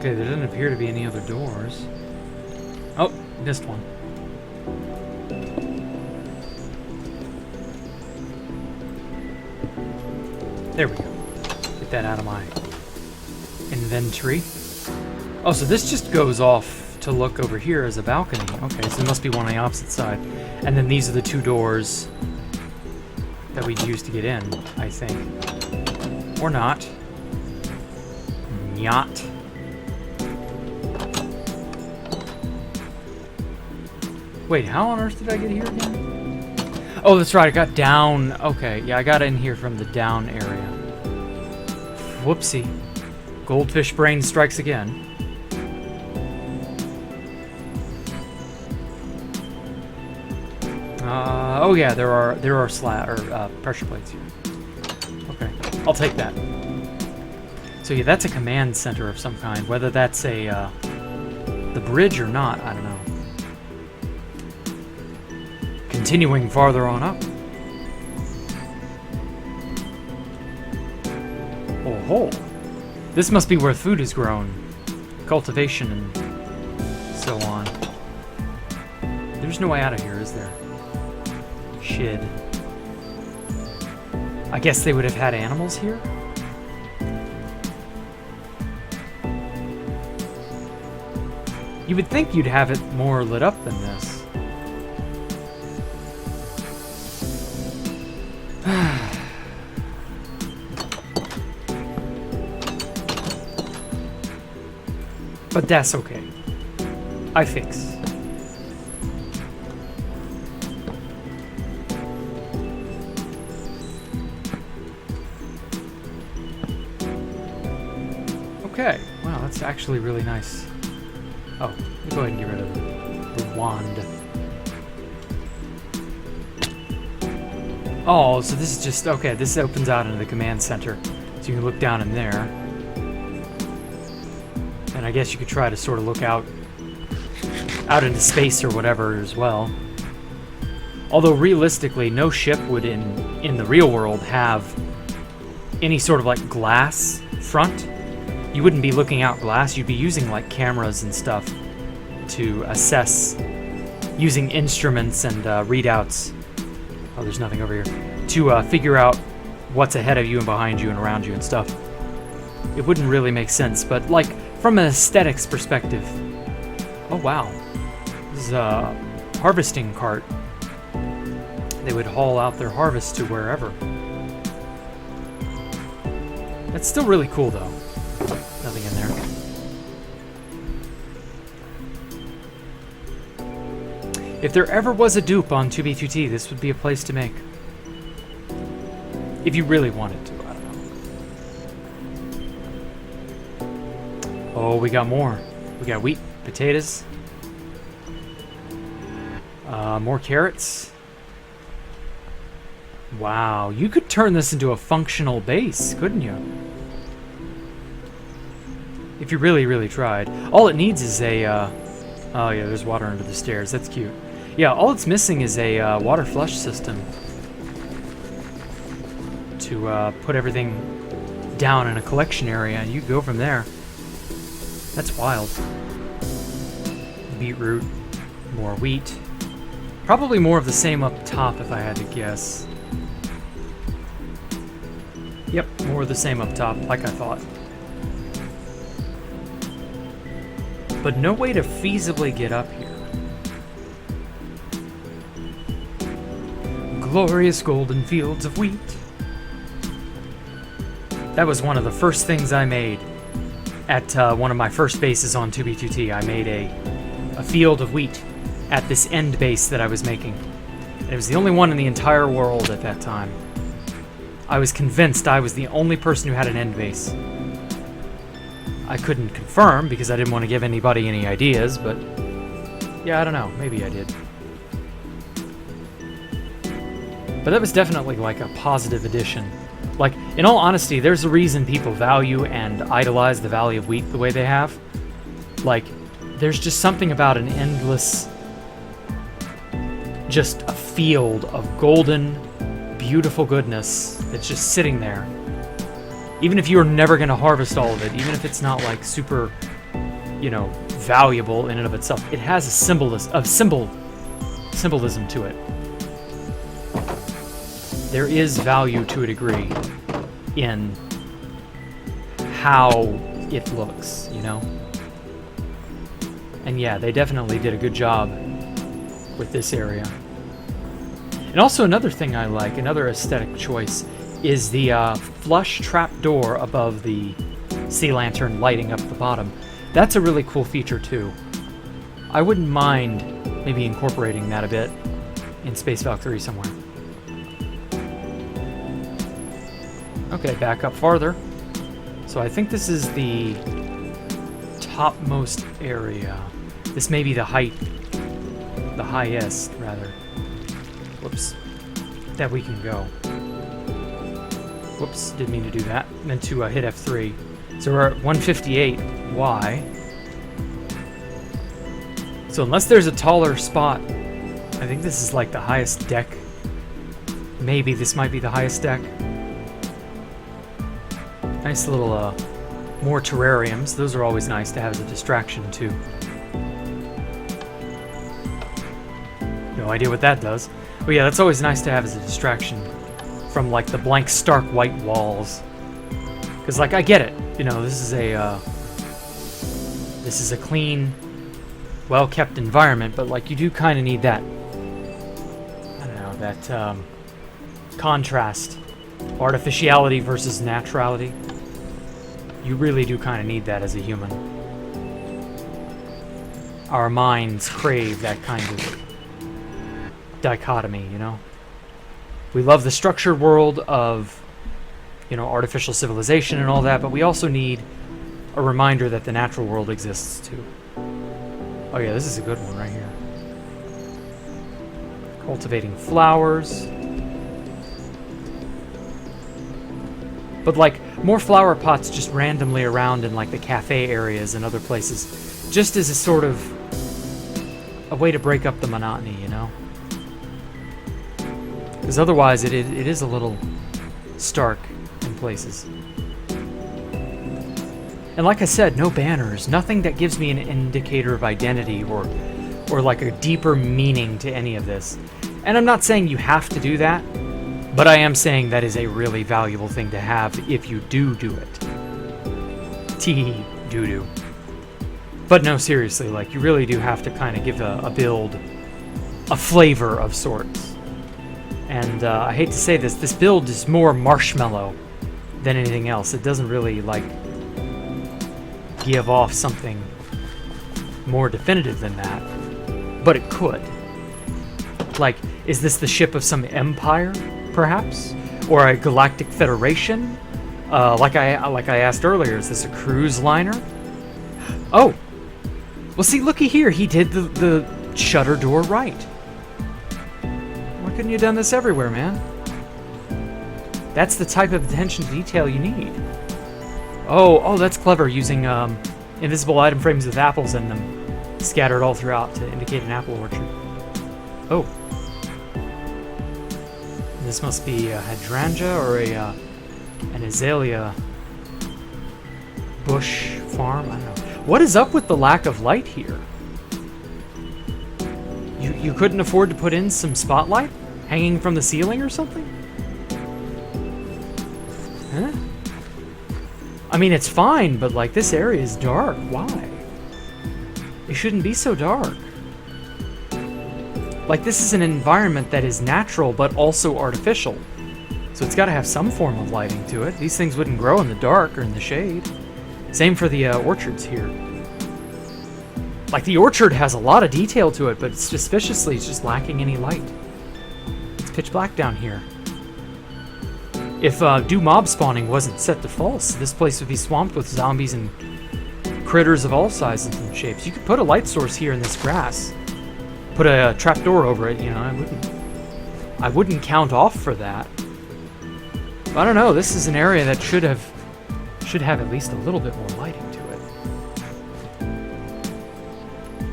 Okay, there doesn't appear to be any other doors. Oh, missed one. There we go. Get that out of my inventory. Oh, so this just goes off to look over here as a balcony. Okay, so there must be one on the opposite side. And then these are the two doors that we'd use to get in, I think. Or not. Not. Wait, how on earth did I get here again? Oh, that's right, I got down. Okay, yeah, I got in here from the down area. Whoopsie. Goldfish brain strikes again. Oh yeah, there are pressure plates here. Okay, I'll take that. So yeah, that's a command center of some kind. Whether that's a the bridge or not, I don't know. Continuing farther on up. Oh ho! This must be where food is grown, cultivation and so on. There's no way out of here, is there? Shit. I guess they would have had animals here? You would think you'd have it more lit up than this. But that's okay. I fix. Okay, wow, that's actually really nice. Oh, let me go ahead and get rid of the wand. Oh, so this is just, okay, this opens out into the command center. So you can look down in there. And I guess you could try to sort of look out into space or whatever as well. Although realistically, no ship would in the real world have any sort of like glass front. You wouldn't be looking out glass, you'd be using like cameras and stuff to assess, using instruments and readouts. Oh, there's nothing over here. To figure out what's ahead of you and behind you and around you and stuff. It wouldn't really make sense, but like from an aesthetics perspective. Oh wow, this is a harvesting cart. They would haul out their harvest to wherever. That's still really cool though. Nothing in there. If there ever was a dupe on 2B2T, this would be a place to make. If you really wanted to, I don't know. Oh, we got more. We got wheat, potatoes. More carrots. Wow, you could turn this into a functional base, couldn't you? If you really, really tried. All it needs is a, oh yeah, there's water under the stairs. That's cute. Yeah, all it's missing is a water flush system to put everything down in a collection area, and you go from there. That's wild. Beetroot, more wheat. Probably more of the same up top if I had to guess. Yep, more of the same up top, like I thought. But no way to feasibly get up here. Glorious golden fields of wheat. That was one of the first things I made at one of my first bases on 2B2T. I made a field of wheat at this end base that I was making. And it was the only one in the entire world at that time. I was convinced I was the only person who had an end base. I couldn't confirm because I didn't want to give anybody any ideas, but yeah, I don't know. Maybe I did. But that was definitely like a positive addition. Like, in all honesty, there's a reason people value and idolize the Valley of Wheat the way they have. Like, there's just something about an endless, just a field of golden, beautiful goodness that's just sitting there. Even if you're never going to harvest all of it, even if it's not like super you know, valuable in and of itself. It has a symbolism to it. There is value to a degree in how it looks, you know? And yeah, they definitely did a good job with this area. And also another thing I like, another aesthetic choice, is the flush trap door above the sea lantern lighting up the bottom. That's a really cool feature too. I wouldn't mind maybe incorporating that a bit in Space Valkyrie somewhere. Okay, back up farther. So I think this is the topmost area. This may be the highest, rather. Whoops. That we can go. Whoops, didn't mean to do that. Meant to hit F3. So we're at 158Y. So unless there's a taller spot, I think this is like the highest deck. Maybe this might be the highest deck. Nice little, more terrariums. Those are always nice to have as a distraction, too. No idea what that does. But yeah, that's always nice to have as a distraction from, like, the blank, stark white walls. Because, like, I get it. You know, this is a clean, well-kept environment, but, like, you do kind of need that, I don't know, that, contrast. Artificiality versus naturality. You really do kind of need that as a human. Our minds crave that kind of dichotomy, you know? We love the structured world of, you know, artificial civilization and all that, but we also need a reminder that the natural world exists too. Oh yeah, this is a good one right here. Cultivating flowers. But, like, more flower pots just randomly around in, like, the cafe areas and other places. Just as a sort of a way to break up the monotony, you know? Because otherwise it is a little stark in places. And like I said, no banners. Nothing that gives me an indicator of identity or like a deeper meaning to any of this. And I'm not saying you have to do that. But I am saying that is a really valuable thing to have if you do it. Tee doo-doo. But no, seriously, like, you really do have to kind of give a build a flavor of sorts. And I hate to say this build is more marshmallow than anything else. It doesn't really, like, give off something more definitive than that. But it could. Like, is this the ship of some empire? Perhaps, or a galactic federation, like I asked earlier. Is this a cruise liner? Oh, well, see, looky here. He did the shutter door right. Why couldn't you have done this everywhere, man? That's the type of attention to detail you need. Oh, that's clever. Using invisible item frames with apples in them, scattered all throughout to indicate an apple orchard. Oh. This must be a hydrangea or an azalea bush farm. I don't know. What is up with the lack of light here? You couldn't afford to put in some spotlight hanging from the ceiling or something? Huh? I mean, it's fine, but, like, this area is dark. Why? It shouldn't be so dark. Like, this is an environment that is natural, but also artificial. So it's got to have some form of lighting to it. These things wouldn't grow in the dark or in the shade. Same for the orchards here. Like, the orchard has a lot of detail to it, but suspiciously it's just lacking any light. It's pitch black down here. If do mob spawning wasn't set to false, this place would be swamped with zombies and critters of all sizes and shapes. You could put a light source here in this grass. Put a trapdoor over it, you know. I wouldn't count off for that. But I don't know. This is an area that should have at least a little bit more lighting to it.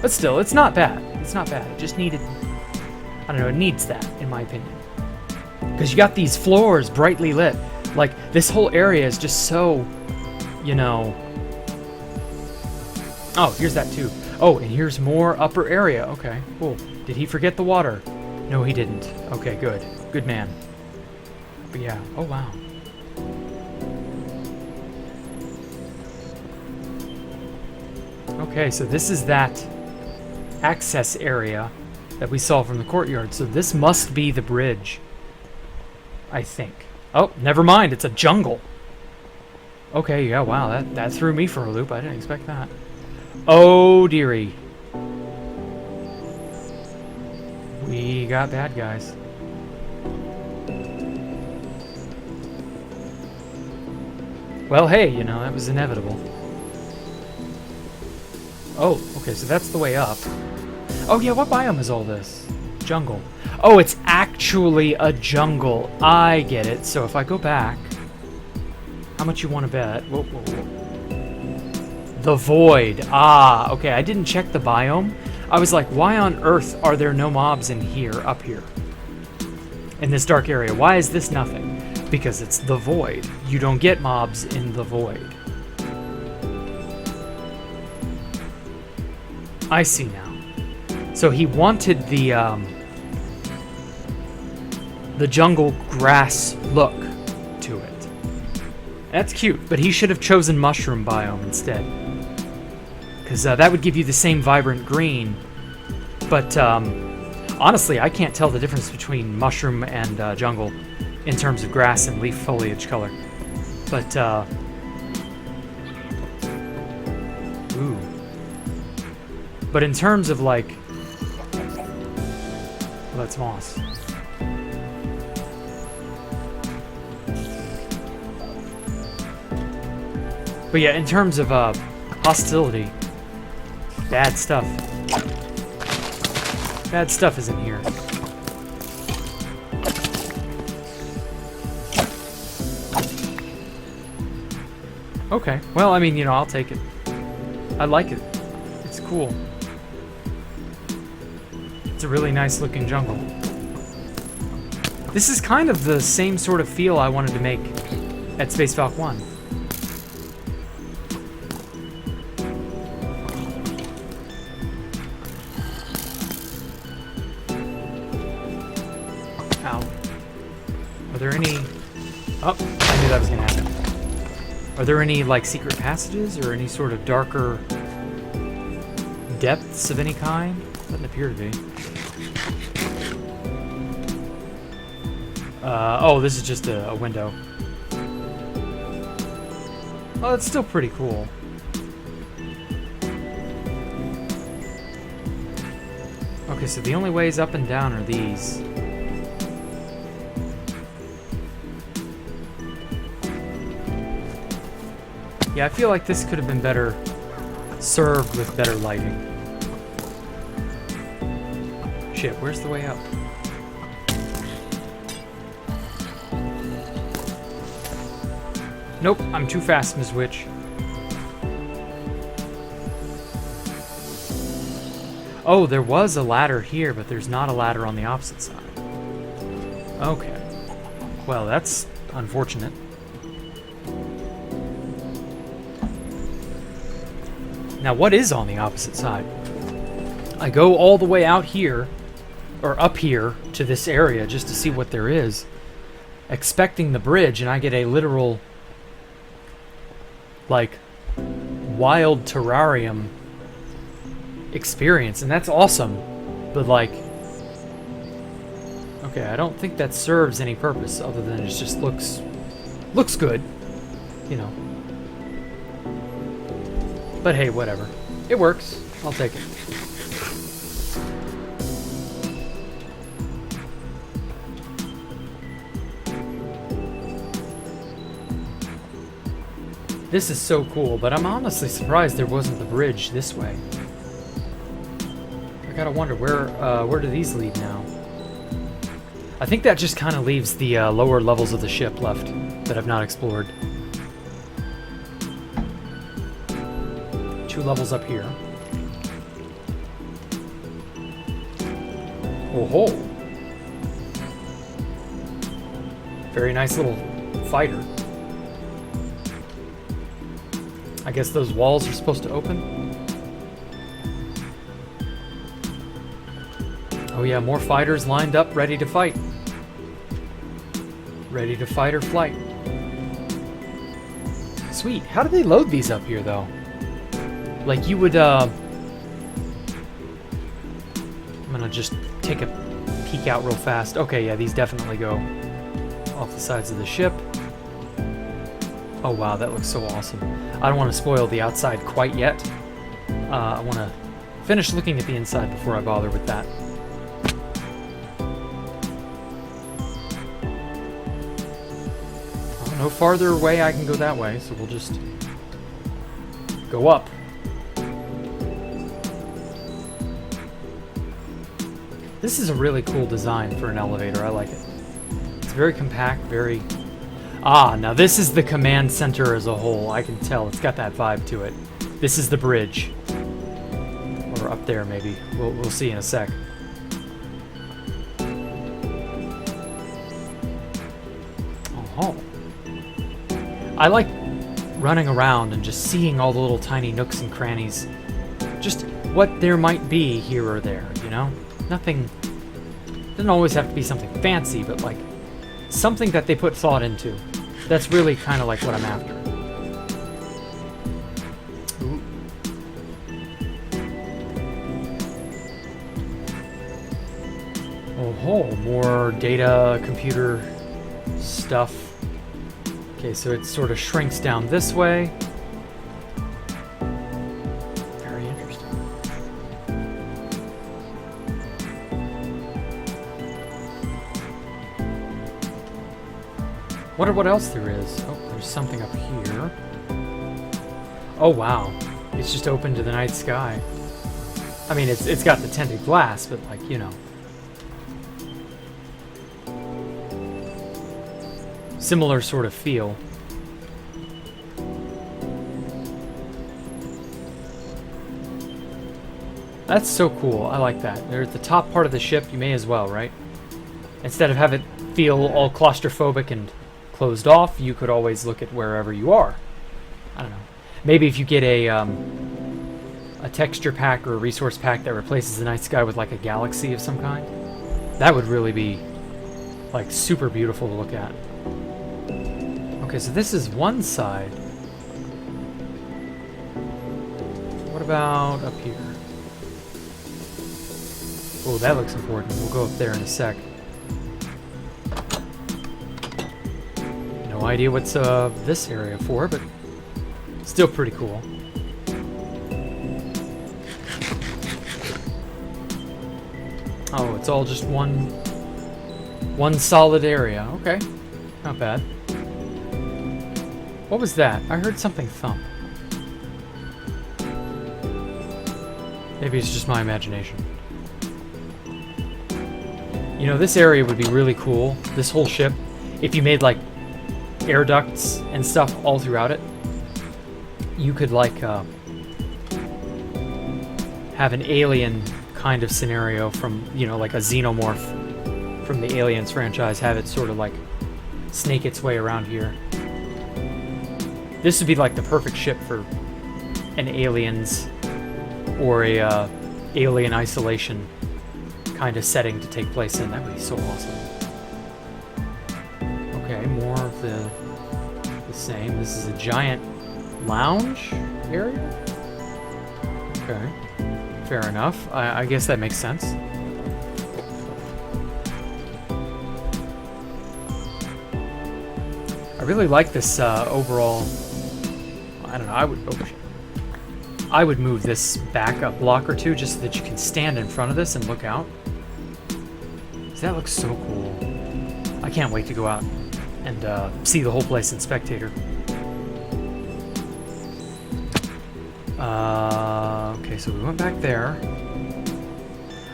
But still, it's not bad. It's not bad. It just needed, I don't know. It needs that, in my opinion, because you got these floors brightly lit. Like, this whole area is just so, you know, Oh, here's that too. Oh, and here's more upper area. Okay, cool. Did he forget the water? No, he didn't. Okay, good. Good man. But yeah. Oh, wow. Okay, so this is that access area that we saw from the courtyard. So this must be the bridge, I think. Oh, never mind. It's a jungle. Okay, yeah, wow. That threw me for a loop. I didn't expect that. Oh, dearie. We got bad guys. Well, hey, you know, that was inevitable. Oh, okay, so that's the way up. Oh, yeah, what biome is all this? Jungle. Oh, it's actually a jungle. I get it. So if I go back... How much you want to bet? Whoa, whoa, whoa. The void. Ah, okay, I didn't check the biome. I was like, why on earth are there no mobs in here, up here? In this dark area. Why is this nothing? Because it's the void. You don't get mobs in the void. I see now. So he wanted the jungle grass look to it. That's cute, but he should have chosen mushroom biome instead. Because that would give you the same vibrant green. But honestly, I can't tell the difference between mushroom and jungle in terms of grass and leaf foliage color. But, ooh. But in terms of, like... Well, that's moss. But yeah, in terms of hostility, bad stuff. Bad stuff is in here. Okay, well, I mean, you know, I'll take it. I like it. It's cool. It's a really nice looking jungle. This is kind of the same sort of feel I wanted to make at Space Falcon 1. Ow. Are there any... Oh, I knew that was gonna happen. Are there any, like, secret passages or any sort of darker depths of any kind? Doesn't appear to be. Oh, this is just a window. Well, it's still pretty cool. Okay, so the only ways up and down are these. Yeah, I feel like this could have been better served with better lighting. Shit, where's the way up? Nope, I'm too fast, Ms. Witch. Oh, there was a ladder here, but there's not a ladder on the opposite side. Okay. Well, that's unfortunate. Now, what is on the opposite side? I go all the way out here, or up here, to this area just to see what there is, expecting the bridge, and I get a literal, like, wild terrarium experience, and that's awesome, but, like, okay, I don't think that serves any purpose other than it just looks good, you know. But hey, whatever. It works. I'll take it. This is so cool, but I'm honestly surprised there wasn't the bridge this way. I gotta wonder, where do these lead now? I think that just kind of leaves the lower levels of the ship left that I've not explored. 2 levels up here. Oh ho! Very nice little fighter. I guess those walls are supposed to open? Oh yeah, more fighters lined up, ready to fight. Ready to fight or flight. Sweet. How do they load these up here, though? Like, you would, I'm gonna just take a peek out real fast. Okay, yeah, these definitely go off the sides of the ship. Oh, wow, that looks so awesome. I don't want to spoil the outside quite yet. I want to finish looking at the inside before I bother with that. Oh, no farther away I can go that way, so we'll just go up. This is a really cool design for an elevator. I like it. It's very compact, very... Ah, now this is the command center as a whole. I can tell. It's got that vibe to it. This is the bridge. Or up there, maybe. We'll see in a sec. Oh. I like running around and just seeing all the little tiny nooks and crannies. Just what there might be here or there, you know? Nothing... Doesn't always have to be something fancy, but like something that they put thought into. That's really kind of like what I'm after. Ooh. Oh, more data, computer stuff. Okay, so it sort of shrinks down this way. Very interesting. Wonder what else there is. Oh, there's something up here. Oh, wow. It's just open to the night sky. I mean, it's got the tinted glass, but like, you know. Similar sort of feel. That's so cool. I like that. They're at the top part of the ship. You may as well, right? Instead of have it feel all claustrophobic and closed off, you could always look at wherever you are. I don't know. Maybe if you get a texture pack or a resource pack that replaces the night sky with like a galaxy of some kind, that would really be like super beautiful to look at. Okay, so this is one side. What about up here? Oh, that looks important. We'll go up there in a sec. No idea what's this area for, but still pretty cool. Oh, it's all just one solid area. Okay, not bad. What was that? I heard something thump. Maybe it's just my imagination. You know, this area would be really cool, this whole ship, if you made like air ducts and stuff all throughout it. You could like have an alien kind of scenario from, you know, like a xenomorph from the Aliens franchise, have it sort of like snake its way around here. This would be like the perfect ship for an Aliens or a Alien Isolation kind of setting to take place in. That would be so awesome. Okay, more of the same. This is a giant lounge area? Okay, fair enough. I guess that makes sense. I really like this overall... I don't know, I would move this back a block or two just so that you can stand in front of this and look out. That looks so cool. I can't wait to go out and see the whole place in Spectator. Okay, so we went back there.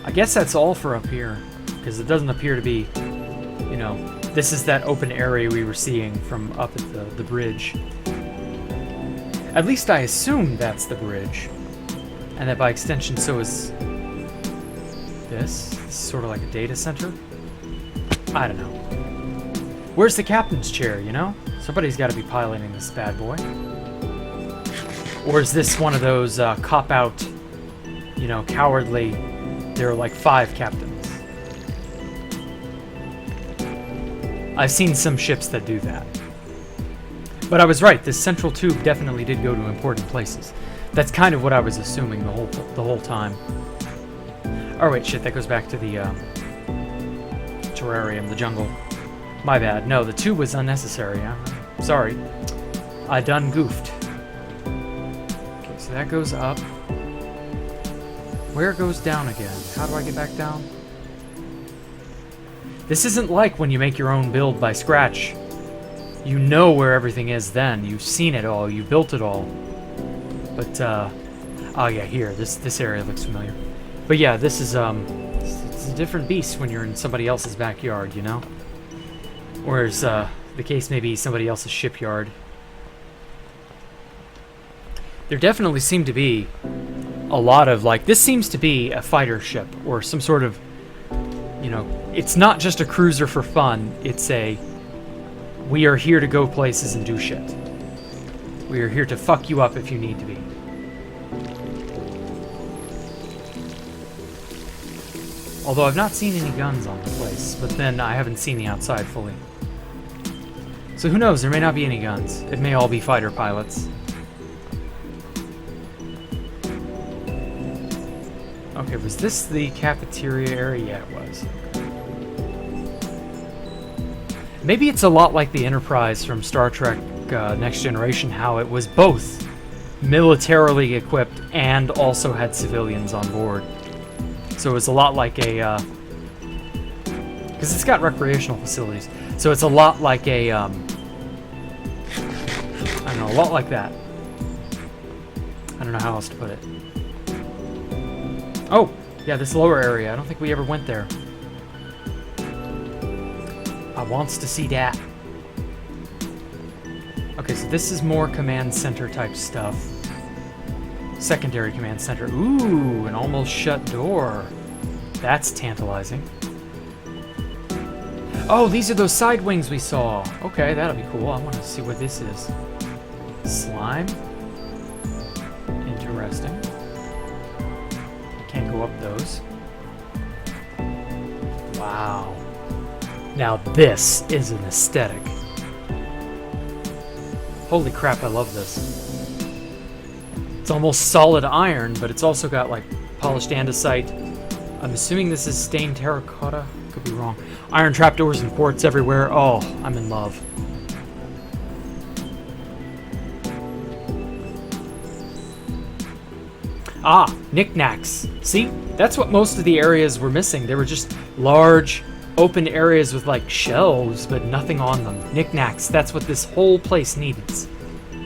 I guess that's all for up here, because it doesn't appear to be, you know, this is that open area we were seeing from up at the bridge. At least I assume that's the bridge, and that by extension so is this. This is sort of like a data center. I don't know. Where's the captain's chair, you know? Somebody's got to be piloting this bad boy. Or is this one of those cop-out, you know, cowardly, there are like 5 captains? I've seen some ships that do that. But I was right. This central tube definitely did go to important places. That's kind of what I was assuming the whole time. Oh wait, shit. That goes back to the terrarium, the jungle. My bad. No, the tube was unnecessary. I'm sorry. I done goofed. Okay, so that goes up. Where goes down again? How do I get back down? This isn't like when you make your own build by scratch. You know where everything is then. You've seen it all. You built it all. But, oh yeah, here. This area looks familiar. But yeah, this is, it's a different beast when you're in somebody else's backyard, you know? Whereas, the case may be somebody else's shipyard. There definitely seem to be a lot of, like, this seems to be a fighter ship, or some sort of, you know, it's not just a cruiser for fun, it's a, we are here to go places and do shit. We are here to fuck you up if you need to be. Although I've not seen any guns on the place, but then I haven't seen the outside fully. So who knows, there may not be any guns. It may all be fighter pilots. Okay, was this the cafeteria area? Yeah, it was. Maybe it's a lot like the Enterprise from Star Trek Next Generation, how it was both militarily equipped and also had civilians on board. So it's a lot like a... because it's got recreational facilities. So it's a lot like a... I don't know, a lot like that. I don't know how else to put it. Oh, yeah, this lower area. I don't think we ever went there. I wants to see that. Okay, so this is more command center type stuff. Secondary command center. Ooh, an almost shut door. That's tantalizing. Oh, these are those side wings we saw. Okay, that'll be cool. I want to see what this is. Slime. Interesting. Can't go up those. Wow. Now this is an aesthetic. Holy crap, I love this. It's almost solid iron, but it's also got like polished andesite. I'm assuming this is stained terracotta. Could be wrong. Iron trapdoors and quartz everywhere. Oh, I'm in love. Ah, knickknacks. See, that's what most of the areas were missing. They were just large, open areas with like shelves, but nothing on them. Knickknacks, that's what this whole place needs.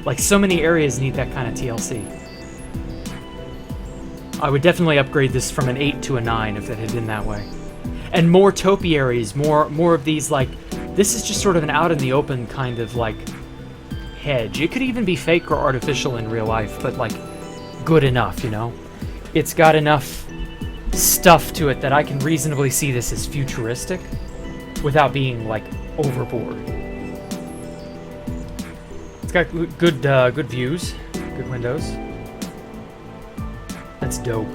Like so many areas need that kind of TLC. I would definitely upgrade this from an 8 to a 9 if it had been that way. And more topiaries, more of these like, this is just sort of an out in the open kind of like hedge. It could even be fake or artificial in real life, but like good enough, you know? It's got enough stuff to it that I can reasonably see this as futuristic without being like overboard. It's got good views, good windows. That's dope.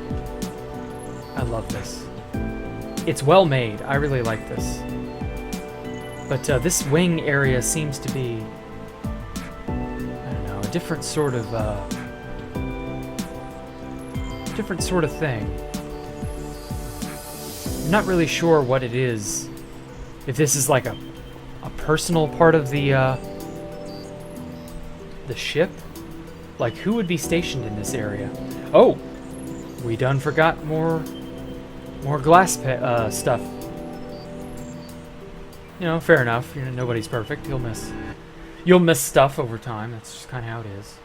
I love this. It's well made. I really like this. But this wing area seems to be, I don't know, a different sort of thing. I'm not really sure what it is. If this is like a personal part of the ship? Like, who would be stationed in this area? Oh! We done forgot more glass stuff. You know, fair enough. You know, nobody's perfect. You'll miss stuff over time. That's just kind of how it is.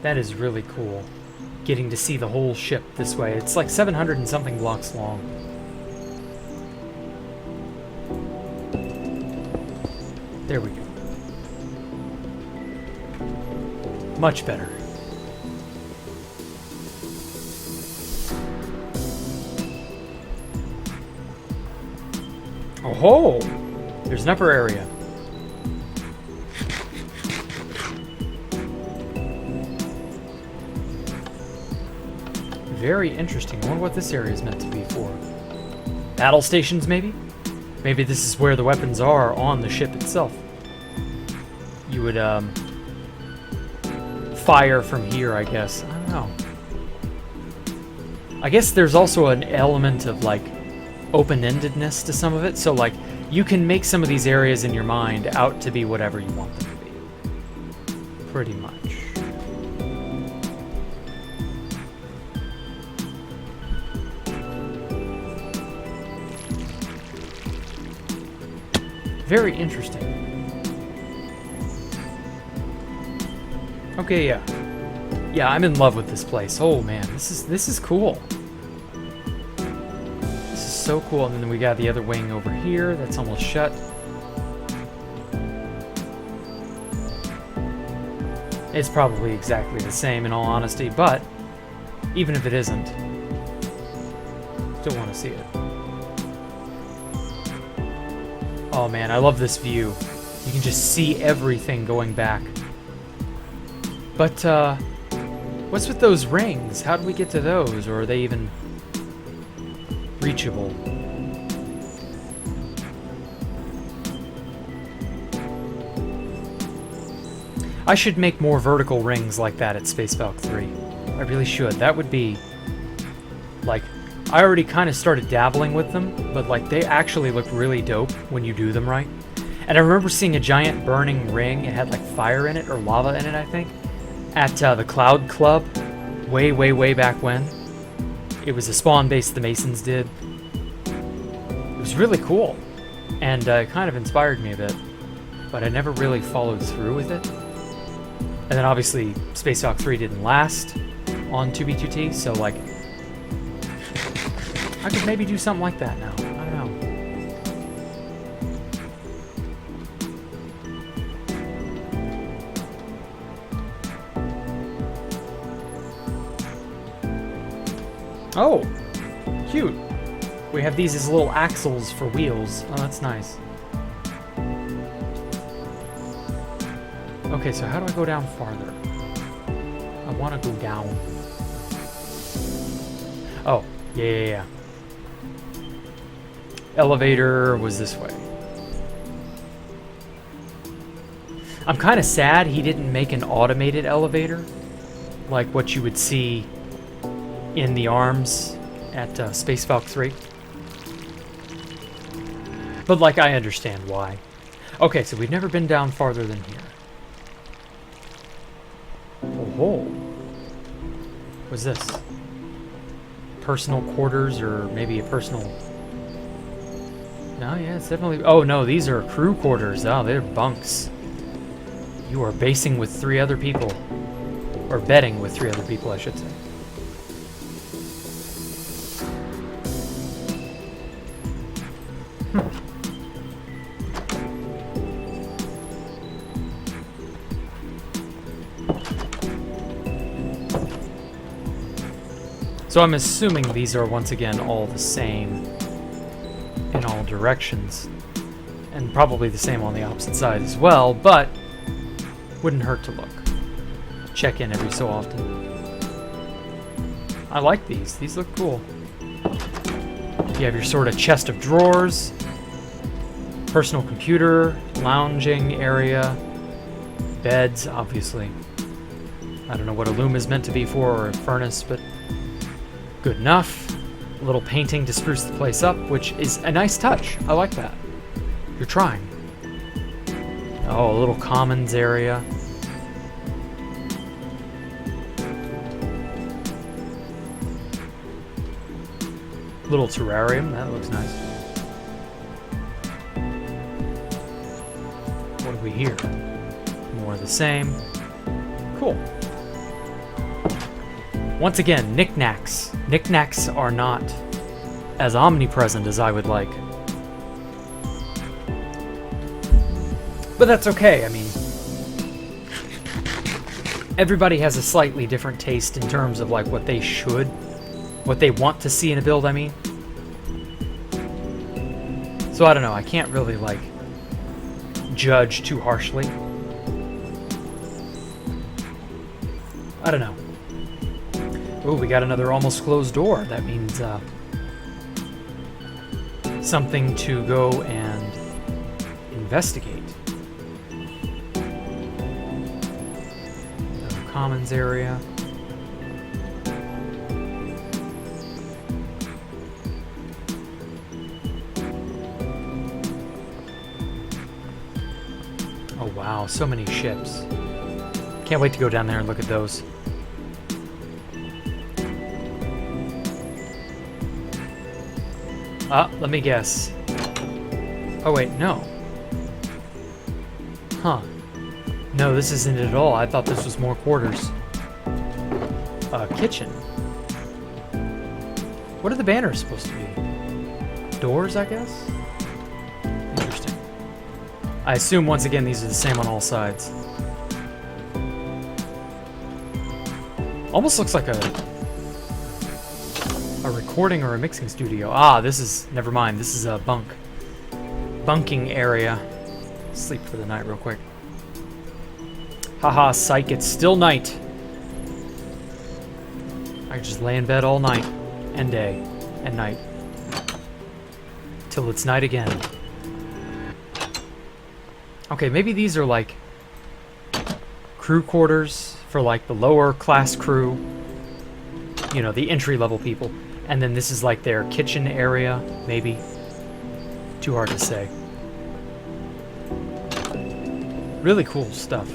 That is really cool. Getting to see the whole ship this way. It's like 700 and something blocks long. There we go. Much better. Oh ho! There's an upper area. Very interesting. I wonder what this area is meant to be for. Battle stations, maybe? Maybe this is where the weapons are on the ship itself. You would, fire from here, I guess. I don't know. I guess there's also an element of, like, open-endedness to some of it. So, like, you can make some of these areas in your mind out to be whatever you want them to be. Pretty much. Very interesting. Okay, yeah. Yeah, I'm in love with this place. Oh man, this is cool. This is so cool. And then we got the other wing over here that's almost shut. It's probably exactly the same in all honesty, but even if it isn't, still want to see it. Oh man, I love this view. You can just see everything going back. But, what's with those rings? How did we get to those? Or are they even reachable? I should make more vertical rings like that at Space Valk 3. I really should. That would be, like, I already kind of started dabbling with them, but like they actually look really dope when you do them right. And I remember seeing a giant burning ring. It had like fire in it or lava in it, I think, at the Cloud Club way, way, way back when. It was a spawn base the Masons did. It was really cool, and it kind of inspired me a bit, but I never really followed through with it. And then obviously Space Valk 3 didn't last on 2B2T, so like I could maybe do something like that now. I don't know. Oh, cute. We have these as little axles for wheels. Oh, that's nice. Okay, so how do I go down farther? I want to go down. Oh, yeah. Elevator was this way. I'm kind of sad he didn't make an automated elevator like what you would see in the arms at Space Valk 3. But like, I understand why. Okay, so we've never been down farther than here. Oh, what's this? Personal quarters, or maybe a personal... No, yeah, it's definitely... Oh, no, these are crew quarters. Oh, they're bunks. You are basing with 3 other people. Or bedding with 3 other people, I should say. So I'm assuming these are once again all the same in all directions, and probably the same on the opposite side as well, but wouldn't hurt to look. Check in every so often. I like these. These look cool. You have your sort of chest of drawers, personal computer, lounging area, beds, obviously. I don't know what a loom is meant to be for, or a furnace, but good enough. A little painting to spruce the place up, which is a nice touch. I like that. You're trying. Oh, a little commons area. Little terrarium, that looks nice. What do we hear? More of the same. Cool. Once again, knickknacks. Knickknacks are not as omnipresent as I would like. But that's okay, I mean... Everybody has a slightly different taste in terms of like what they should... What they want to see in a build, I mean. So I don't know, I can't really like... judge too harshly. I don't know. Oh, we got another almost closed door. That means something to go and investigate. Commons area. Oh wow, so many ships. Can't wait to go down there and look at those. Let me guess. Oh wait, no. Huh. No, this isn't it at all. I thought this was more quarters. Kitchen. What are the banners supposed to be? Doors, I guess? Interesting. I assume, once again, these are the same on all sides. Almost looks like a recording or a mixing studio. Ah, this is... Never mind. This is a bunking area. Sleep for the night real quick. Haha, psych, it's still night. I can just lay in bed all night. And day. And night. Till it's night again. Okay, maybe these are like crew quarters for like the lower class crew. You know, the entry-level people. And then this is like their kitchen area, maybe. Too hard to say. Really cool stuff.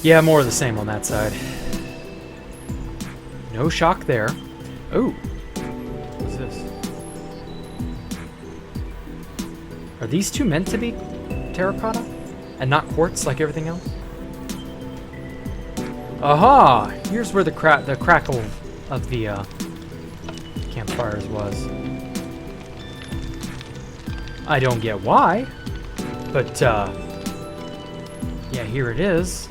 Yeah, more of the same on that side. No shock there. Oh. What's this? Are these two meant to be terracotta? And not quartz like everything else? Aha! Here's where the crackle of the campfires was. I don't get why, but yeah, here it is.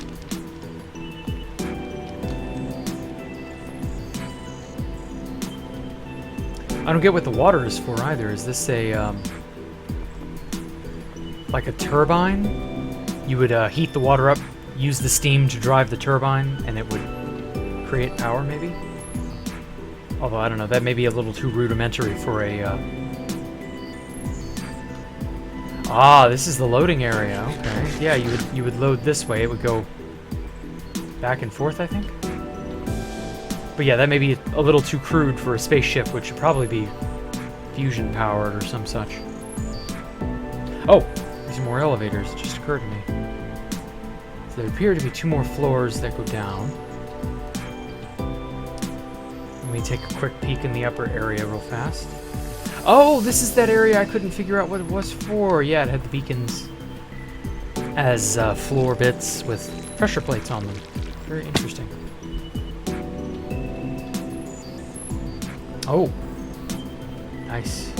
I don't get what the water is for either. Is this a like a turbine? You would heat the water up, use the steam to drive the turbine, and it would create power, maybe? Although, I don't know, that may be a little too rudimentary for a... Ah, this is the loading area, okay. Yeah, you would load this way, it would go back and forth, I think? But yeah, that may be a little too crude for a spaceship, which should probably be fusion-powered or some such. Oh! These are more elevators, it just occurred to me. So there appear to be 2 more floors that go down. Let me take a quick peek in the upper area real fast. Oh, this is that area I couldn't figure out what it was for. Yeah, it had the beacons as floor bits with pressure plates on them. Very interesting. Oh, nice.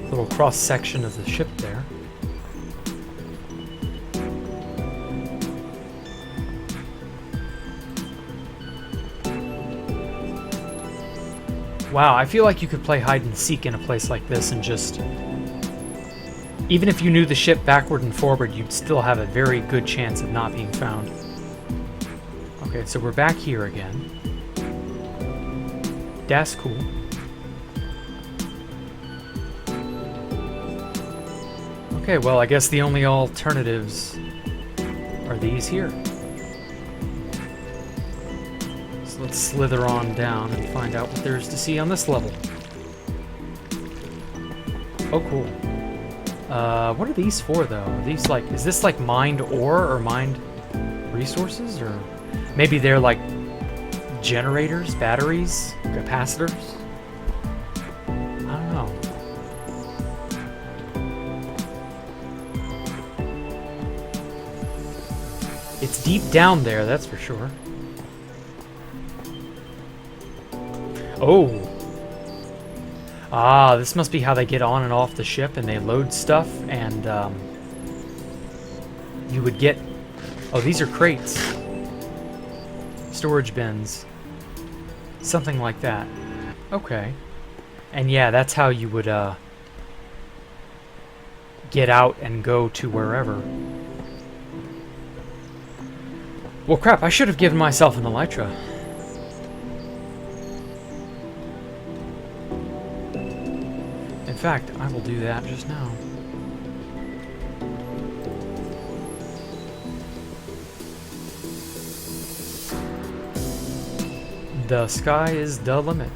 Little cross-section of the ship there. Wow, I feel like you could play hide and seek in a place like this and just... Even if you knew the ship backward and forward, you'd still have a very good chance of not being found. Okay, so we're back here again. That's cool. Okay, well, I guess the only alternatives are these here. So let's slither on down and find out what there is to see on this level. Oh, cool. What are these for, though? Are these like... Is this like mined ore or mined resources? Or maybe they're like generators, batteries, capacitors? I don't know. It's deep down there, that's for sure. Oh. Ah, this must be how they get on and off the ship, and they load stuff, and you would get... Oh, these are crates. Storage bins. Something like that. Okay. And yeah, that's how you would get out and go to wherever. Well, crap, I should have given myself an elytra. In fact, I will do that just now. The sky is the limit.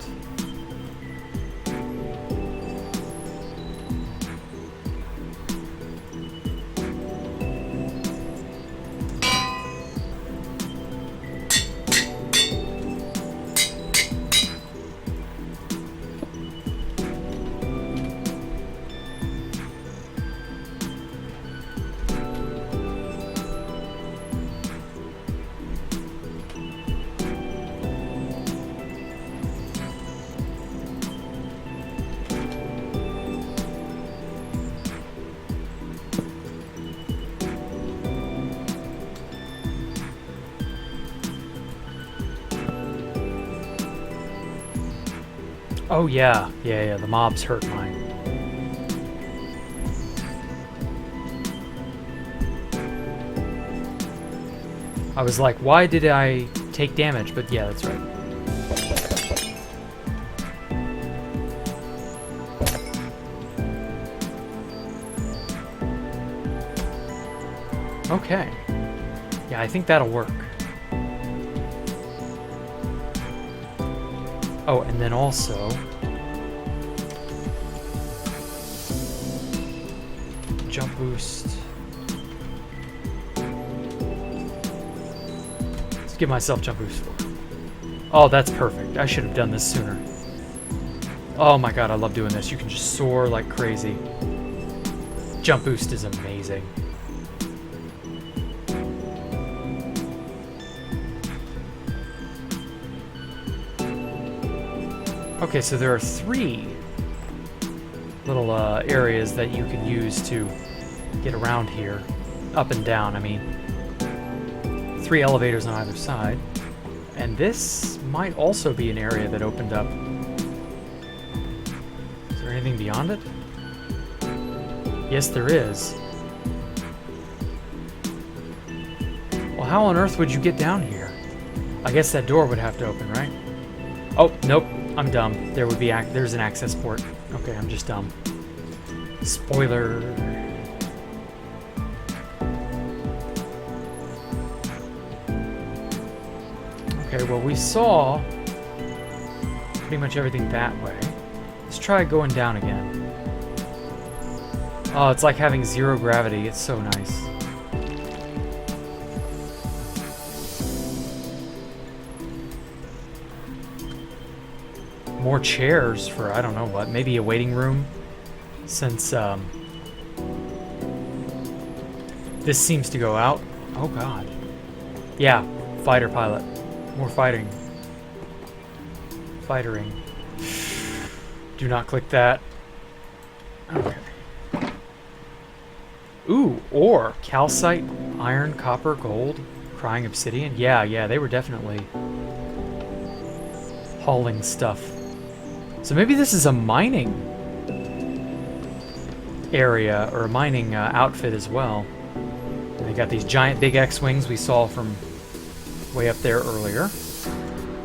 Oh yeah, the mobs hurt mine. I was like, why did I take damage? But yeah, that's right. Okay. Yeah, I think that'll work. Oh, and then also... jump boost. Let's give myself jump boost 4. Oh, that's perfect. I should have done this sooner. Oh my god, I love doing this. You can just soar like crazy. Jump boost is amazing. Okay, so there are 3 little areas that you can use to get around here. Up and down, I mean. 3 elevators on either side. And this might also be an area that opened up. Is there anything beyond it? Yes, there is. Well, how on earth would you get down here? I guess that door would have to open, right? Oh, nope. I'm dumb. There would be there's an access port. Okay, I'm just dumb. Spoiler. Okay, well we saw pretty much everything that way. Let's try going down again. Oh, it's like having 0 gravity. It's so nice. More chairs for, I don't know what, maybe a waiting room, since this seems to go out. Oh god. Yeah, fighter pilot. More fighting. Fightering. Do not click that. Okay. Ooh, ore. Calcite, iron, copper, gold, crying obsidian. Yeah, they were definitely hauling stuff. So maybe this is a mining area, or a mining outfit as well. And they got these giant big X-Wings we saw from way up there earlier.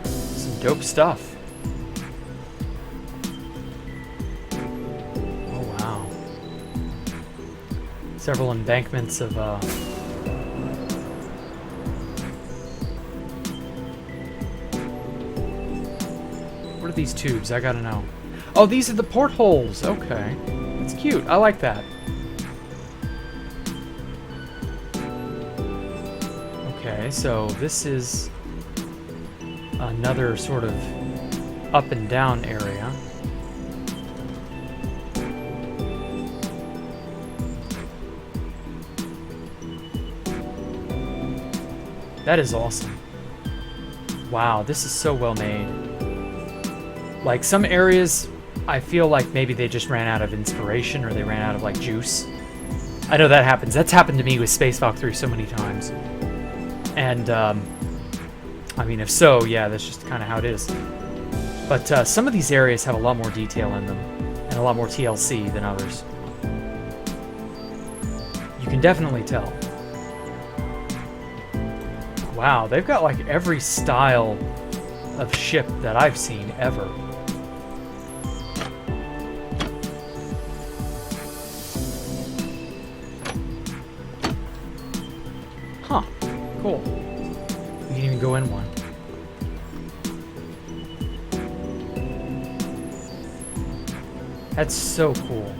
Some dope stuff. Oh wow. Several embankments of what are these tubes? I gotta know. Oh, these are the portholes. Okay. That's cute. I like that. Okay, so this is another sort of up and down area. That is awesome. Wow, this is so well made. Like, some areas, I feel like maybe they just ran out of inspiration, or they ran out of, like, juice. I know that happens. That's happened to me with Space Valk 3 so many times. And, I mean, if so, yeah, that's just kind of how it is. But some of these areas have a lot more detail in them, and a lot more TLC than others. You can definitely tell. Wow, they've got like every style of ship that I've seen ever. Huh, cool. You can even go in one. That's so cool.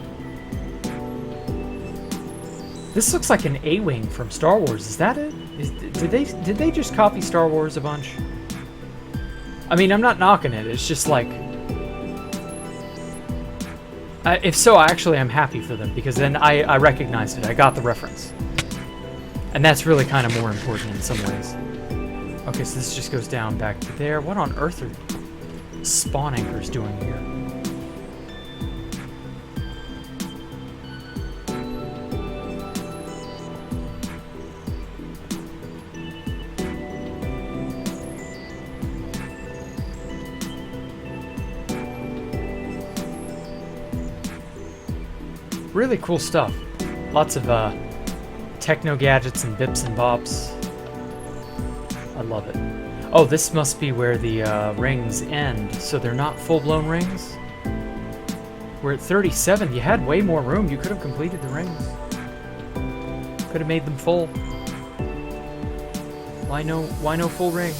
This looks like an A-Wing from Star Wars. Is that it? Did they just copy Star Wars a bunch? I mean, I'm not knocking it. It's just like, if so, actually, I'm happy for them because then I recognized it. I got the reference, and that's really kind of more important in some ways. Okay, so this just goes down back to there. What on earth are spawn anchors doing here? Really cool stuff. Lots of techno gadgets and bips and bops. I love it. Oh, this must be where the rings end, so they're not full-blown rings? We're at 37. You had way more room. You could have completed the rings. Could have made them full. Why no full ring?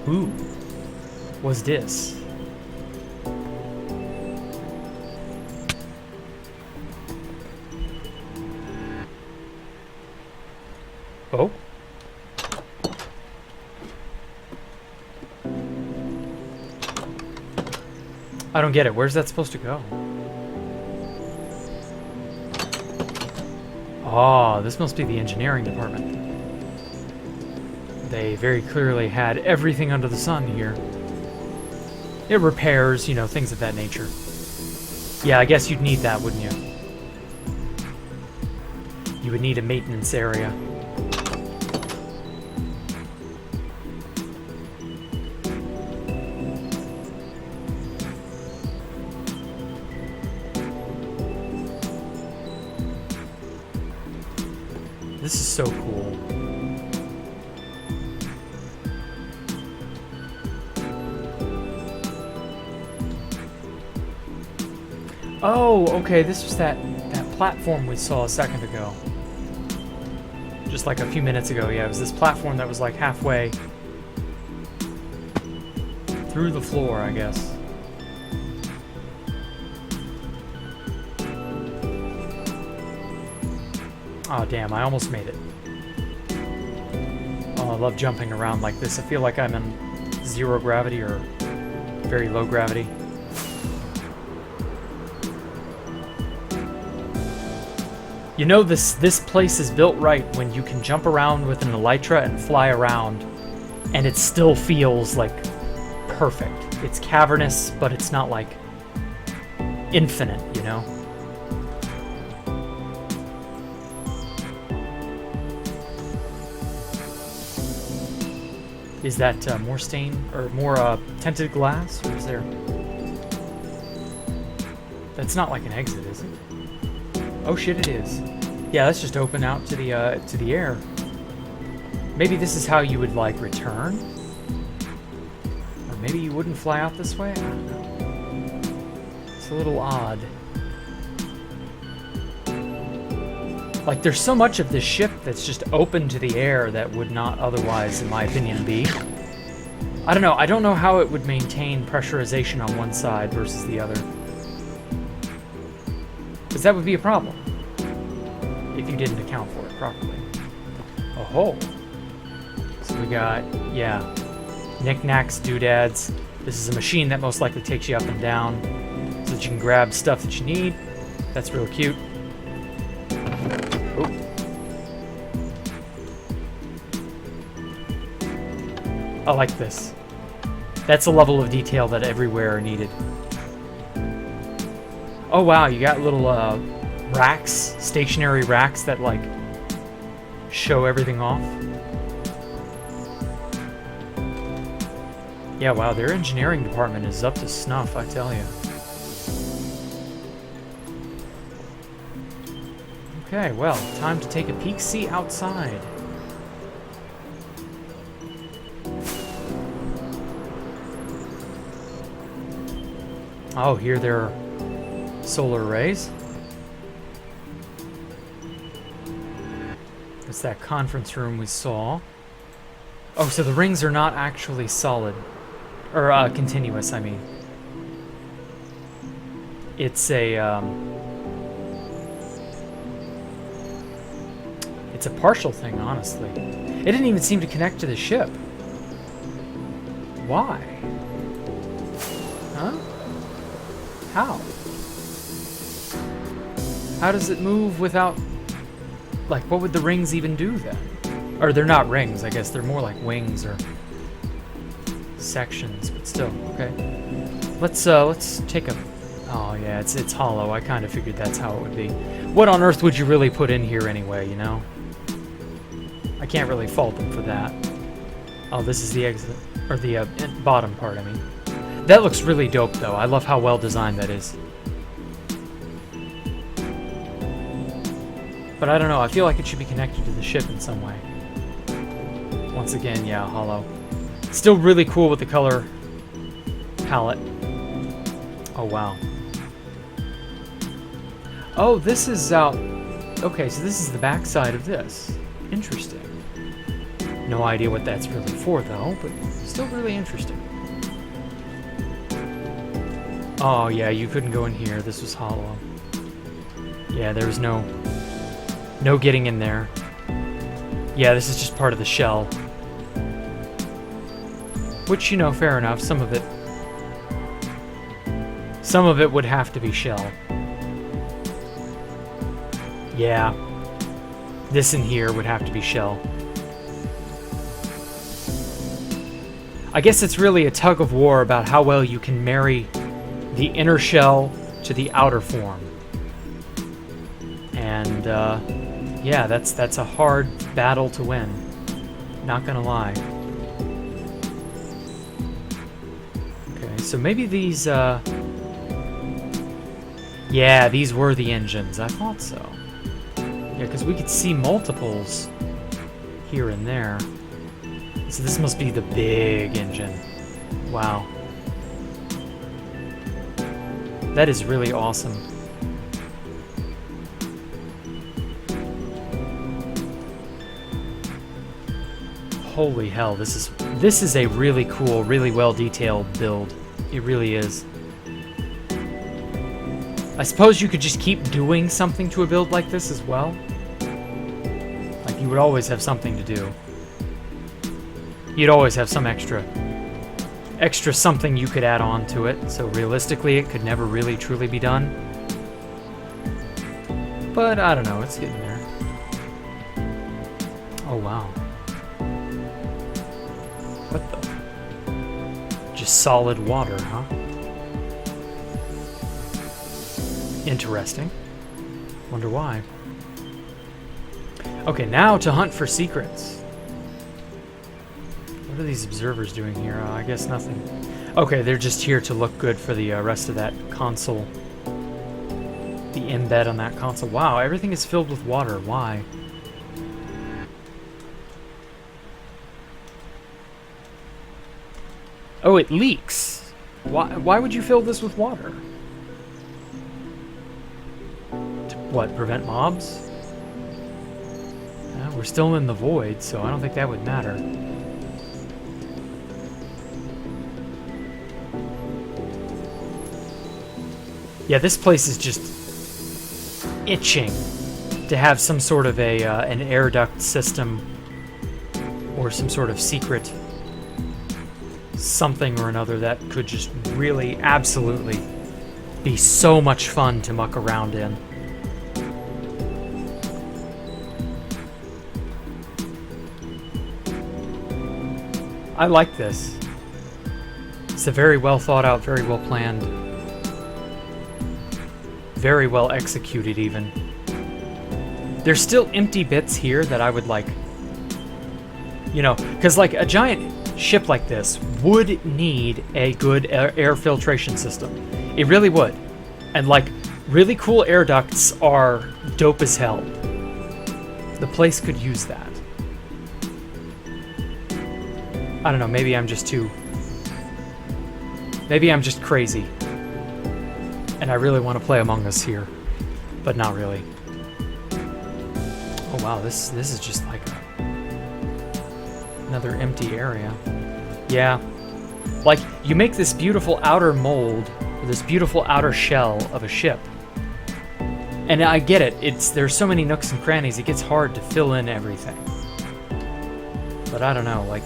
Ooh, what's this? Oh? I don't get it. Where's that supposed to go? Oh, this must be the engineering department. They very clearly had everything under the sun here. It repairs, you know, things of that nature. Yeah, I guess you'd need that, wouldn't you? You would need a maintenance area. This is so cool. Oh, okay, this was that platform we saw a second ago. Just like a few minutes ago, yeah, it was this platform that was like halfway through the floor, I guess. Oh, damn, I almost made it. Oh, I love jumping around like this. I feel like I'm in zero gravity or very low gravity. You know, this place is built right when you can jump around with an elytra and fly around, and it still feels like perfect. It's cavernous, but it's not like infinite, you know? Is that more stain or more tinted glass, or is there? That's not like an exit, is it? Oh shit, it is. Yeah, let's just open out to the air. Maybe this is how you would like return, or maybe you wouldn't fly out this way. I don't know. It's a little odd. Like, there's so much of this ship that's just open to the air that would not otherwise, in my opinion, be. I don't know. I don't know how it would maintain pressurization on one side versus the other. Because that would be a problem if you didn't account for it properly. Oh-ho. So we got, yeah, knickknacks, doodads. This is a machine that most likely takes you up and down so that you can grab stuff that you need. That's real cute. Oh. I like this. That's a level of detail that everywhere are needed. Oh wow, you got little racks, stationary racks that like show everything off. Yeah, wow, their engineering department is up to snuff, I tell you. Okay, well, time to take a peek-see outside. Oh, here there are solar arrays. It's that conference room we saw. Oh, so the rings are not actually solid. Or, continuous, I mean. It's a, it's a partial thing, honestly. It didn't even seem to connect to the ship. Why? Huh? How? How does it move without... Like, what would the rings even do then? Or they're not rings, I guess. They're more like wings or sections, but still, okay. Let's take a... Oh, yeah, it's hollow. I kind of figured that's how it would be. What on earth would you really put in here anyway, you know? I can't really fault them for that. Oh, this is the exit, or the bottom part, I mean. That looks really dope, though. I love how well designed that is. But I don't know, I feel like it should be connected to the ship in some way. Once again, yeah, hollow. Still really cool with the color palette. Oh, wow. Oh, this is, okay, so this is the back side of this. Interesting. No idea what that's really for, though, but still really interesting. Oh, yeah, you couldn't go in here. This was hollow. Yeah, there was no getting in there. Yeah, this is just part of the shell. Which, you know, fair enough. Some of it would have to be shell. Yeah. This in here would have to be shell. I guess it's really a tug of war about how well you can marry the inner shell to the outer form. And, yeah, that's a hard battle to win. Not gonna lie. Okay, so maybe these, yeah, these were the engines. I thought so. Yeah, because we could see multiples here and there. So this must be the big engine. Wow. That is really awesome. Holy hell, this is a really cool, really well detailed build. It really is. I suppose you could just keep doing something to a build like this as well. Like, you would always have something to do. You'd always have some extra something you could add on to it, so realistically it could never really truly be done. But I don't know, it's getting there. Oh wow. What the? Just solid water, huh? Interesting. Wonder why. Okay, now to hunt for secrets. What are these observers doing here? I guess nothing. Okay, they're just here to look good for the rest of that console. The embed on that console. Wow, everything is filled with water. Why? Oh, it leaks. Why would you fill this with water? To what, prevent mobs? We're still in the void, so I don't think that would matter. Yeah, this place is just itching to have some sort of an air duct system or some sort of secret something or another that could just really, absolutely be so much fun to muck around in. I like this. It's a very well thought out, very well planned. Very well executed, even. There's still empty bits here that I would like, you know, because like a giant ship like this would need a good air filtration system. It really would. And like, really cool air ducts are dope as hell. The place could use that. I don't know, maybe I'm just crazy. And I really want to play Among Us here. But not really. Oh wow, this is just like another empty area. Yeah. Like, you make this beautiful outer mold, or this beautiful outer shell of a ship. And I get it, there's so many nooks and crannies, it gets hard to fill in everything. But I don't know, like,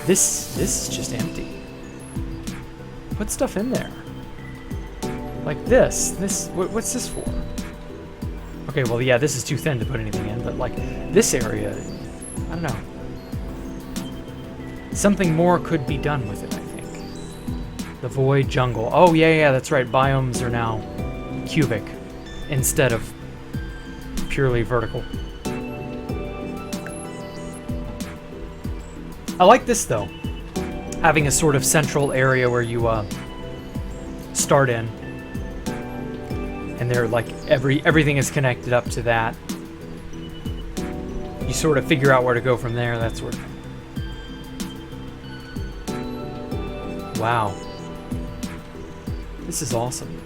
this is just empty. Put stuff in there. Like this, what's this for? Okay, well, yeah, this is too thin to put anything in, but like, this area, I don't know. Something more could be done with it, I think. The void jungle. Oh, yeah, that's right, biomes are now cubic instead of purely vertical. I like this, though. Having a sort of central area where you start in. And they're like, everything is connected up to that. You sort of figure out where to go from there, that sort of thing. Wow. This is awesome.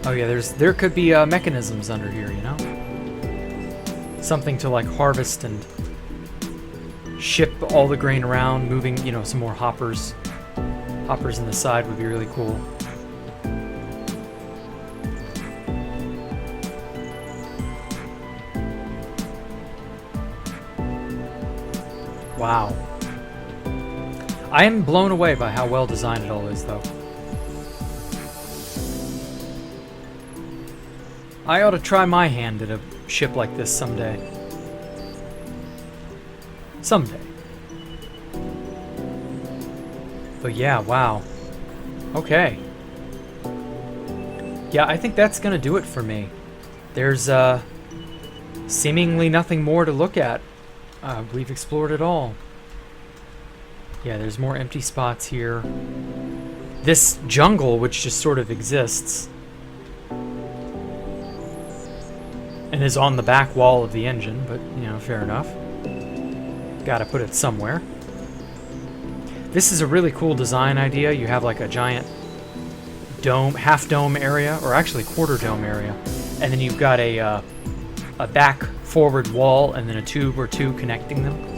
Oh yeah, there could be mechanisms under here, you know? Something to like harvest and ship all the grain around, moving, you know, some more hoppers. Hoppers in the side would be really cool. Wow. I am blown away by how well designed it all is, though. I ought to try my hand at a ship like this someday. Someday. But yeah, wow. Okay. Yeah, I think that's gonna do it for me. There's seemingly nothing more to look at. We've explored it all. Yeah, there's more empty spots here. This jungle, which just sort of exists, and is on the back wall of the engine, but, you know, fair enough. Gotta put it somewhere. This is a really cool design idea. You have like a giant dome, half dome area, or actually quarter dome area, and then you've got a back forward wall and then a tube or two connecting them.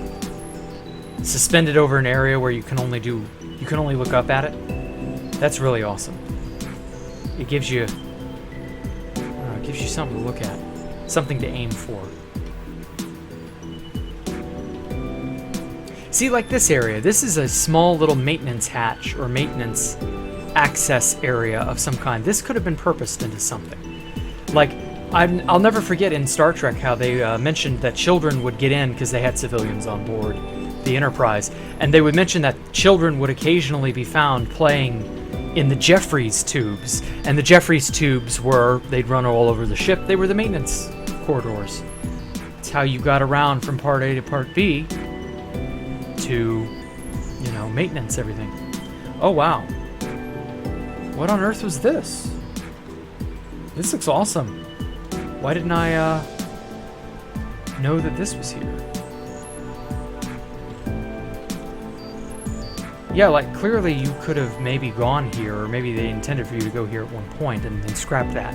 Suspended over an area where you can only look up at it. That's really awesome. It gives you something to look at, something to aim for. See, like this area, this is a small little maintenance hatch or maintenance access area of some kind. This could have been purposed into something. Like, I'll never forget in Star Trek how they mentioned that children would get in because they had civilians on board the Enterprise, and they would mention that children would occasionally be found playing in the Jeffries tubes, and the Jeffries tubes they'd run all over the ship. They were the maintenance corridors. It's how you got around from part A to part B to, you know, maintenance everything. Oh wow. What on earth was this? This looks awesome. Why didn't I know that this was here? Yeah, like, clearly you could have maybe gone here, or maybe they intended for you to go here at one point and then scrap that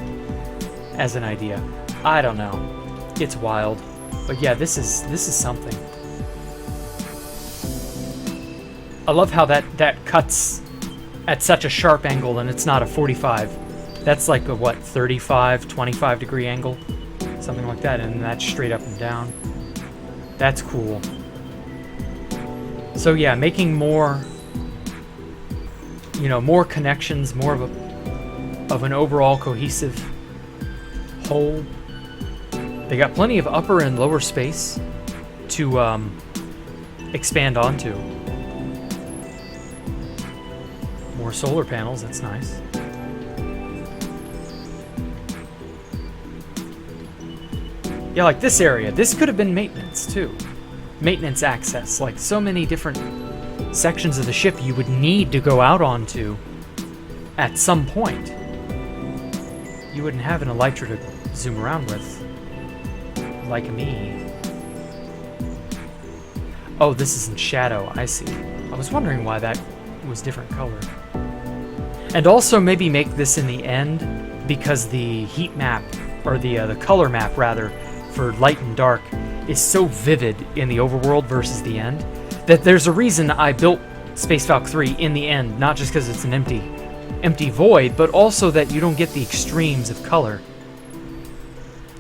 as an idea. I don't know. It's wild. But yeah, this is something. I love how that cuts at such a sharp angle, and it's not a 45. That's like a, what, 35, 25 degree angle? Something like that, and that's straight up and down. That's cool. So yeah, making more, you know, more connections, more of an overall cohesive whole. They got plenty of upper and lower space to expand onto. More solar panels, that's nice. Yeah, like this area. This could have been maintenance, too. maintenance access. Like, so many different sections of the ship you would need to go out onto at some point. You wouldn't have an elytra to zoom around with, like me. Oh, this is in shadow, I see. I was wondering why that was different color. And also maybe make this in the end, because the heat map, or the color map rather, for light and dark is so vivid in the overworld versus the end, that there's a reason I built Space Falcon 3 in the end, not just because it's an empty void, but also that you don't get the extremes of color.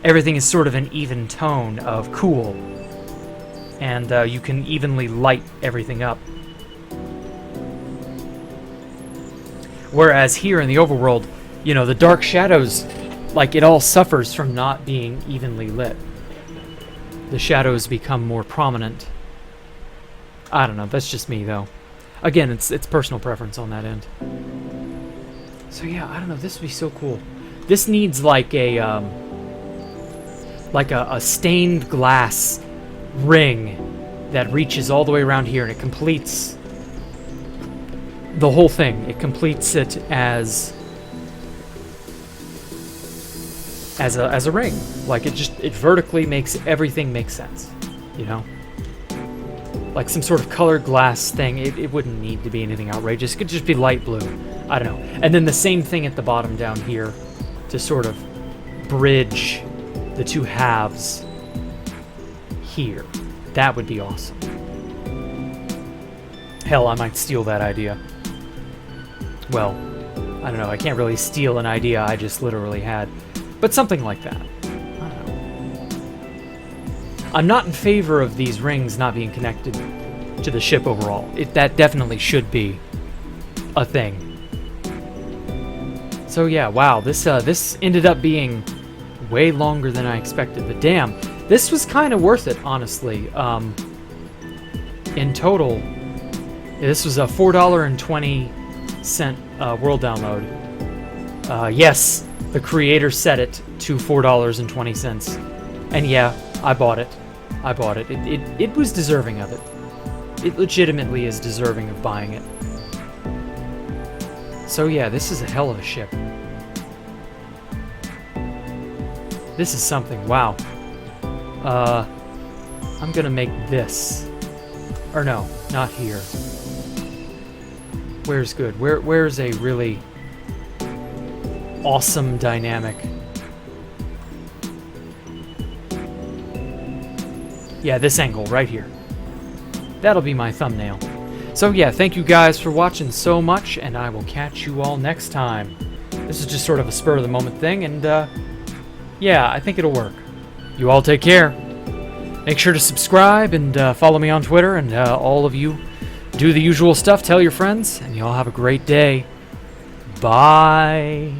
Everything is sort of an even tone of cool, and you can evenly light everything up. Whereas here in the overworld, you know, the dark shadows, like, it all suffers from not being evenly lit. The shadows become more prominent. I don't know, that's just me though. Again, it's personal preference on that end. So yeah, I don't know, this would be so cool. This needs like a stained glass ring that reaches all the way around here, and it completes the whole thing. It completes it as a ring. Like, it vertically makes everything make sense, you know? Like some sort of colored glass thing. It wouldn't need to be anything outrageous. It could just be light blue. I don't know. And then the same thing at the bottom down here to sort of bridge the two halves here. That would be awesome. Hell, I might steal that idea. Well, I don't know. I can't really steal an idea I just literally had. But something like that. I don't know. I'm not in favor of these rings not being connected to the ship overall. That definitely should be a thing. So yeah, wow, this ended up being way longer than I expected. But damn, this was kind of worth it, honestly. In total, this was a $4.20 world download. Yes, the creator set it to $4.20, and yeah, I bought it. It was deserving of it. It legitimately is deserving of buying it. So yeah, this is a hell of a ship. This is something. Wow. I'm gonna make this. Or no, not here. Where's good? Where's a really awesome dynamic? Yeah, this angle right here. That'll be my thumbnail. So yeah, thank you guys for watching so much, and I will catch you all next time. This is just sort of a spur of the moment thing, and yeah, I think it'll work. You all take care. Make sure to subscribe and follow me on Twitter, and all of you do the usual stuff. Tell your friends, and you all have a great day. Bye.